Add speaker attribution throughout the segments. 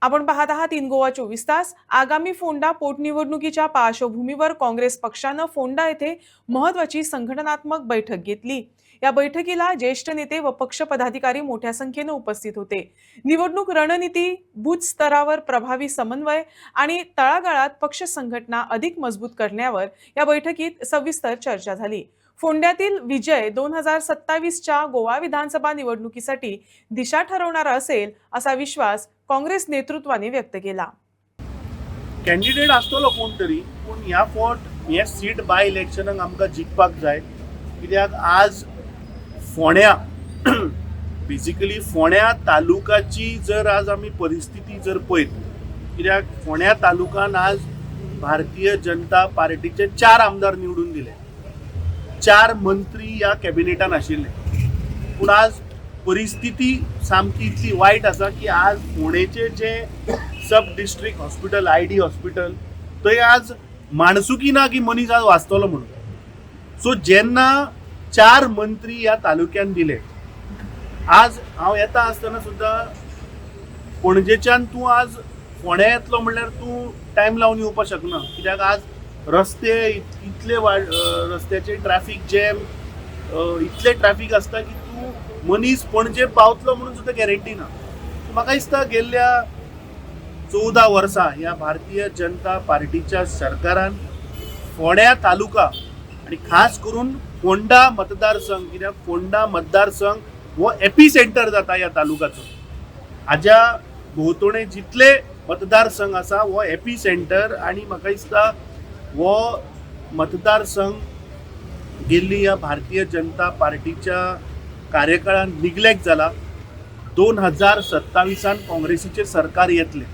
Speaker 1: आपण पाहत आहात इन गोवा 24 तास। आगामी फोंडा पोटनिवडणुकीच्या पार्श्वभूमीवर काँग्रेस पक्षानं फोंडा येथे महत्त्वाची संघटनात्मक बैठक घेतली। या बैठकीला ज्येष्ठ नेते व पक्ष पदाधिकारी मोठ्या संख्येने उपस्थित होते। निवडणूक रणनीती, बूथ स्तरावर प्रभावी समन्वय आणि तळागाळात पक्ष संघटना अधिक मजबूत करण्यावर या बैठकीत सविस्तर चर्चा झाली। फोंड्यातील विजय 2027च्या गोवा विधानसभा निवडणुकीसाठी दिशा ठरवणारा असेल असा विश्वास काँग्रेस नेतृत्वाने व्यक्त केला।
Speaker 2: कॅन्डिडेट आसतलो कोण तरी, पूण ह्या फावट हे सीट बाय इलेक्शनाक आमकां जिखपाक जाय, कित्याक आज फोंड्या बेसिकली फोंड्या तालुकाची जर आज आमी परिस्थिती जर पळयत, कित्याक फोंड्या तालुकान आज भारतीय जनता पार्टीचे 4 आमदार निवडून दिले, 4 मंत्री ह्या कॅबिनेटान आशिल्ले। पूण आज परिस्थिती सामकी इतली वायट आसा की आज फोंडेचे जे सब डिस्ट्रिक्ट हॉस्पिटल ID हॉस्पिटल थंय आज माणसुकी ना की मनीस आज वाचतलो म्हणून। सो जेन्ना 4 मंत्री ह्या तालुक्यान दिले, आज हांव येता आसतना सुद्दां पणजेच्यान तूं आज फोंड्या येतलो म्हणल्यार तूं टायम लावन येवपाक शकना, कित्याक आज रस्ते इतले रस्त्याचे ट्रॅफिक जॅम, इतले ट्रॅफिक आसता की तूं मनीस पणजे पावतलो म्हणून सुद्दां गॅरंटी ना। म्हाका दिसता गेल्ल्या 14 वर्सां ह्या भारतीय जनता पार्टीच्या सरकारान फोंड्या तालुका आणि खास करून फोंडा मतदारसंघ, कित्याक फोंडा मतदारसंघ हो एपी सेंटर जाता ह्या तालुक्याचो। हाज्या भोंवतणी जितले मतदारसंघ आसा हो एपी सेंटर, आणि म्हाका दिसता हो मतदारसंघ गेल्ली ह्या भारतीय जनता पार्टीच्या कार्यकाळान निग्लेक्ट जाला। 2027 काँग्रेसीचे सरकार येतले,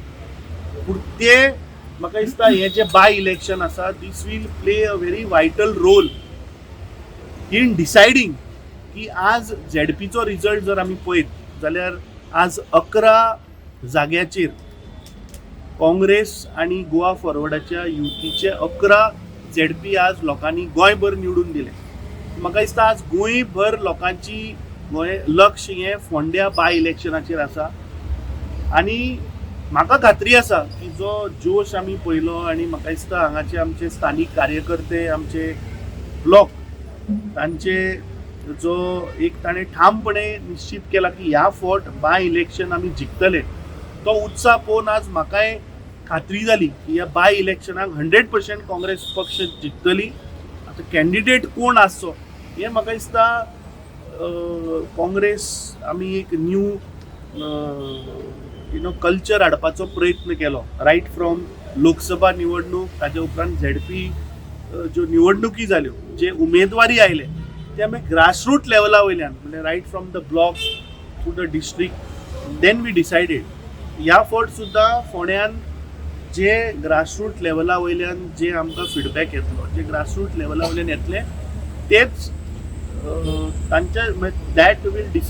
Speaker 2: पूण ते म्हाका दिसता हे जे बाय इलेक्शन आसा this will play a very vital role in deciding की आज झेडपीचो रिजल्ट जर आमी पळयत जाल्यार आज 11 जाग्याचेर काँग्रेस आणि गोवा फॉरवर्डाच्या युतीचे 11 झेडपी आज लोकांनी गोंयभर निवडून दिले। म्हाका दिसता आज गोंयभर लोकांची लक्ष हे फोंड्या बाय इलेक्शनाचेर आसा, आणि म्हाका खात्री आसा की जो जोश आमी पळयलो, आणि म्हाका दिसता हांगाचे आमचे स्थानिक कार्यकर्ते, आमचे ब्लॉक, तांचे जो एक ताणें ठामपणे निश्चित केला की ह्या फावट बाय इलेक्शन आमी जिखतले, तो उत्साह पळोवन आज म्हाकाय खात्री जाली की ह्या बाय इलेक्शनाक 100% काँग्रेस पक्ष जिखतली। आता कॅन्डिडेट कोण आसचो हे म्हाका दिसता काँग्रेस आमी एक न्यू कल्चर हाडपाचो प्रयत्न केलो, रायट फ्रॉम लोकसभा निवडणूक, ताज्या उपरांत झेडपी ज्यो निवडणुकी जाल्यो, जे उमेदवारी आयले ते आमी ग्रासरूट लेवला वयल्यान, म्हणजे right from the block to the district, then we decided ह्या फावट सुद्दां फोंड्यान जे ग्रासरूट लेवला वयल्यान जे आमकां फिडबॅक येतलो, जे ग्रासरूट लेवला वयल्यान येतले तेच तांच्या दॅट वील